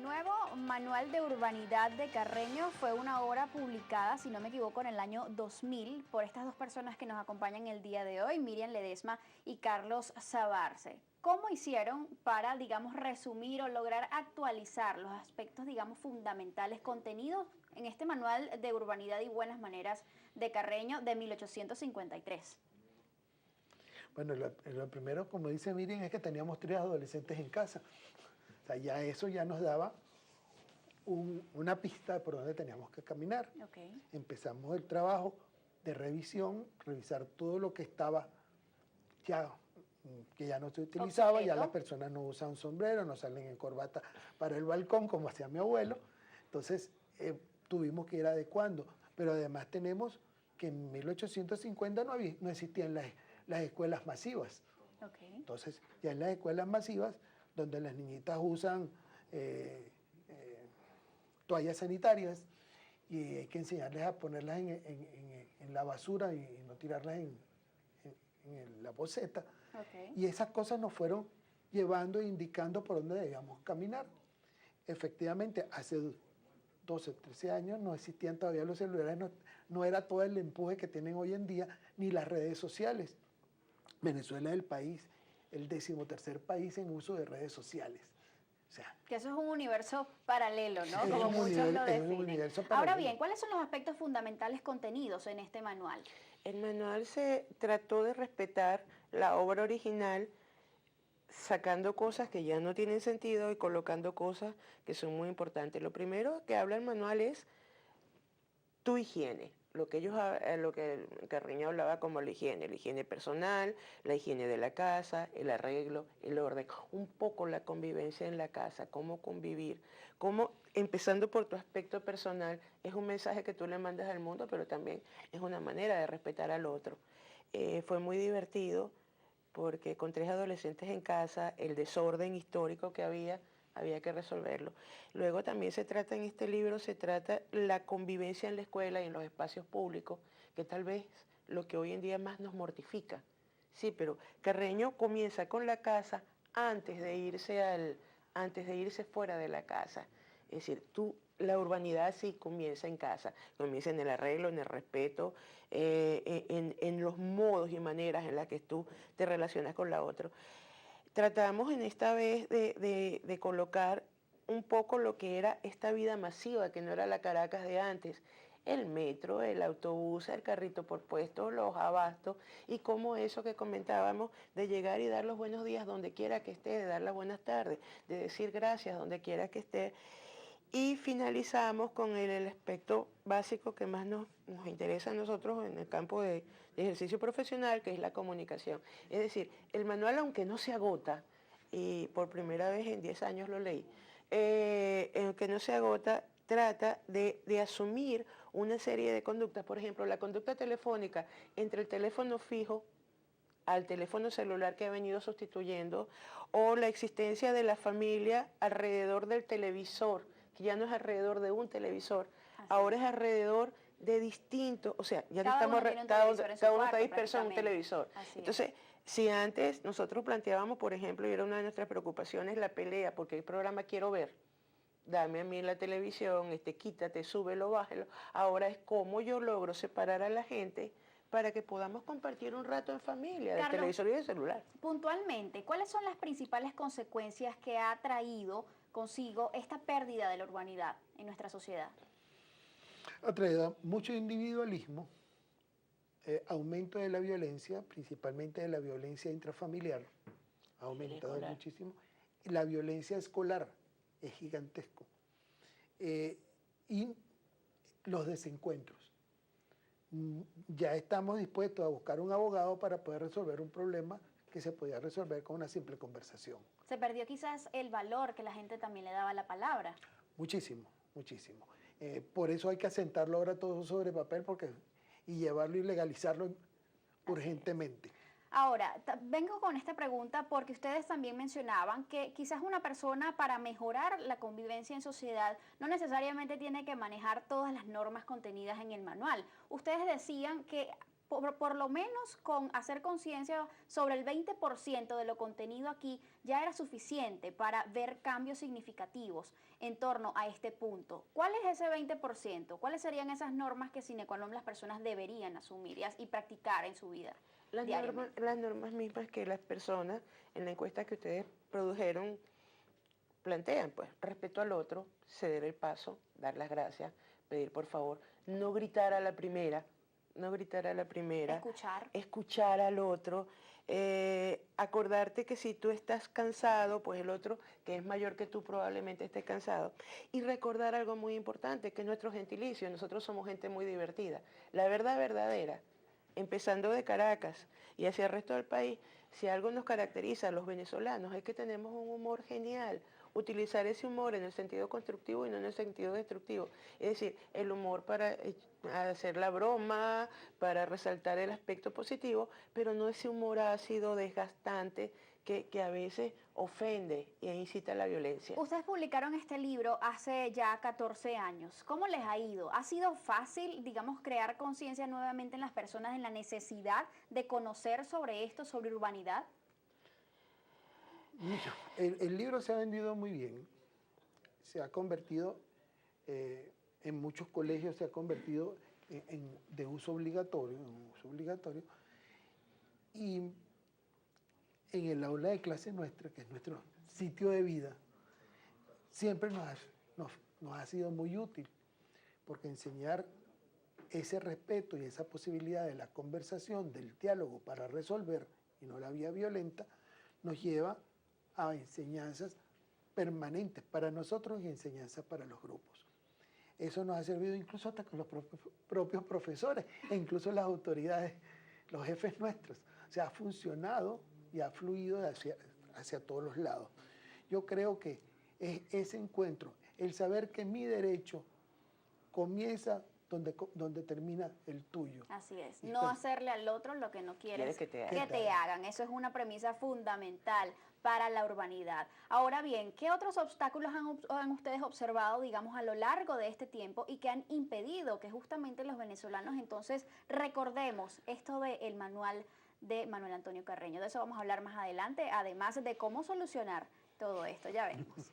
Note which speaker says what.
Speaker 1: nuevo Manual de Urbanidad de Carreño fue una obra publicada, si no me equivoco, en el año 2000 por estas dos personas que nos acompañan el día de hoy, Miriam Ledesma y Carlos Sabarce. ¿Cómo hicieron para, digamos, resumir o lograr actualizar los aspectos, digamos, fundamentales contenidos en este Manual de Urbanidad y Buenas Maneras de Carreño de 1853?
Speaker 2: Bueno, lo primero, como dice Miriam, es que teníamos 3 adolescentes en casa. O sea, ya eso ya nos daba una pista por donde teníamos que caminar.
Speaker 1: Okay.
Speaker 2: Empezamos el trabajo de revisión, revisar todo lo que estaba ya, que ya no se utilizaba,
Speaker 1: obsoleto.
Speaker 2: ya las personas no usan sombrero, no salen en corbata para el balcón, como hacía mi abuelo. Entonces, tuvimos que ir adecuando. Pero además tenemos que en 1850 no existían las escuelas masivas.
Speaker 1: Okay.
Speaker 2: Entonces, ya en las escuelas masivas, donde las niñitas usan toallas sanitarias y hay que enseñarles a ponerlas en la basura y no tirarlas en la poceta.
Speaker 1: Okay.
Speaker 2: Y esas cosas nos fueron llevando e indicando por dónde debíamos caminar. Efectivamente, hace 12, 13 años no existían todavía los celulares, no era todo el empuje que tienen hoy en día, ni las redes sociales. Venezuela es el 13º país en uso de redes sociales. O sea,
Speaker 1: que eso es un universo paralelo, ¿no?
Speaker 2: Es
Speaker 1: Como
Speaker 2: un
Speaker 1: muchos
Speaker 2: universo-
Speaker 1: lo
Speaker 2: es un
Speaker 1: definen.
Speaker 2: universo paralelo.
Speaker 1: Ahora bien, ¿cuáles son los aspectos fundamentales contenidos en este manual?
Speaker 3: El manual se trató de respetar la obra original, sacando cosas que ya no tienen sentido y colocando cosas que son muy importantes. Lo primero que habla el manual es tu higiene, lo que Carreño hablaba como la higiene personal, la higiene de la casa, el arreglo, el orden, un poco la convivencia en la casa, cómo convivir, cómo, empezando por tu aspecto personal, es un mensaje que tú le mandas al mundo, pero también es una manera de respetar al otro. Fue muy divertido porque con 3 adolescentes en casa, el desorden histórico que había que resolverlo. Luego también en este libro se trata la convivencia en la escuela y en los espacios públicos, que tal vez lo que hoy en día más nos mortifica. Sí, pero Carreño comienza con la casa antes de irse fuera de la casa. Es decir, la urbanidad sí comienza en casa, comienza en el arreglo, en el respeto, en los modos y maneras en las que tú te relacionas con la otra. Tratamos en esta vez de colocar un poco lo que era esta vida masiva, que no era la Caracas de antes, el metro, el autobús, el carrito por puesto, los abastos, y cómo eso que comentábamos de llegar y dar los buenos días donde quiera que esté, de dar las buenas tardes, de decir gracias donde quiera que esté. Y finalizamos con el aspecto básico que más nos interesa a nosotros en el campo de ejercicio profesional, que es la comunicación. Es decir, el manual, aunque no se agota, y por primera vez en 10 años lo leí, aunque no se agota, trata de asumir una serie de conductas. Por ejemplo, la conducta telefónica entre el teléfono fijo al teléfono celular que ha venido sustituyendo, o la existencia de la familia alrededor del televisor, que ya no es alrededor de un televisor, ahora es alrededor de distintos, o sea, ya no estamos, cada uno está disperso en un televisor. Entonces, si antes nosotros planteábamos, por ejemplo, y era una de nuestras preocupaciones, la pelea, porque el programa quiero ver, dame a mí la televisión, quítate, súbelo, bájalo, ahora es cómo yo logro separar a la gente para que podamos compartir un rato en familia, del televisor y del celular.
Speaker 1: Puntualmente, ¿cuáles son las principales consecuencias que ha traído consigo esta pérdida de la urbanidad en nuestra sociedad?
Speaker 2: Ha traído mucho individualismo, aumento de la violencia, principalmente de la violencia intrafamiliar, ha aumentado muchísimo, y la violencia escolar es gigantesco, y los desencuentros. Ya estamos dispuestos a buscar un abogado para poder resolver un problema que se podía resolver con una simple conversación.
Speaker 1: Se perdió quizás el valor que la gente también le daba a la palabra.
Speaker 2: Muchísimo, muchísimo. Por eso hay que asentarlo ahora todo sobre papel y llevarlo y legalizarlo urgentemente.
Speaker 1: Ahora, vengo con esta pregunta porque ustedes también mencionaban que quizás una persona para mejorar la convivencia en sociedad no necesariamente tiene que manejar todas las normas contenidas en el manual. Ustedes decían que por lo menos con hacer conciencia sobre el 20% de lo contenido aquí ya era suficiente para ver cambios significativos en torno a este punto. ¿Cuál es ese 20%? ¿Cuáles serían esas normas que sine qua non las personas deberían asumir y practicar en su vida diariamente?
Speaker 3: Las normas mismas que las personas en la encuesta que ustedes produjeron plantean, pues, respeto al otro, ceder el paso, dar las gracias, pedir por favor, no gritar a la primera, escuchar al otro, acordarte que si tú estás cansado, pues el otro que es mayor que tú probablemente esté cansado. Y recordar algo muy importante, que es nuestro gentilicio, nosotros somos gente muy divertida. La verdad verdadera, empezando de Caracas y hacia el resto del país, si algo nos caracteriza a los venezolanos es que tenemos un humor genial. Utilizar ese humor en el sentido constructivo y no en el sentido destructivo. Es decir, el humor para hacer la broma, para resaltar el aspecto positivo, pero no ese humor ácido, desgastante, que a veces ofende e incita a la violencia.
Speaker 1: Ustedes publicaron este libro hace ya 14 años. ¿Cómo les ha ido? ¿Ha sido fácil, digamos, crear conciencia nuevamente en las personas en la necesidad de conocer sobre esto, sobre urbanidad?
Speaker 2: Mira, el libro se ha vendido muy bien, se ha convertido, en muchos colegios se ha convertido de uso obligatorio, y en el aula de clase nuestra, que es nuestro sitio de vida, siempre nos ha sido muy útil, porque enseñar ese respeto y esa posibilidad de la conversación, del diálogo para resolver, y no la vía violenta, nos lleva a enseñanzas permanentes para nosotros y enseñanzas para los grupos. Eso nos ha servido incluso hasta con los propios profesores e incluso las autoridades, los jefes nuestros. O sea, ha funcionado y ha fluido hacia todos los lados. Yo creo que es ese encuentro, el saber que mi derecho comienza donde termina el tuyo.
Speaker 1: Así es, no hacerle al otro lo que no quieres
Speaker 3: que te
Speaker 1: hagan. Eso es una premisa fundamental para la urbanidad. Ahora bien, ¿qué otros obstáculos han ustedes observado, digamos, a lo largo de este tiempo y que han impedido que justamente los venezolanos entonces recordemos esto del manual de Manuel Antonio Carreño? De eso vamos a hablar más adelante, además de cómo solucionar todo esto. Ya venimos.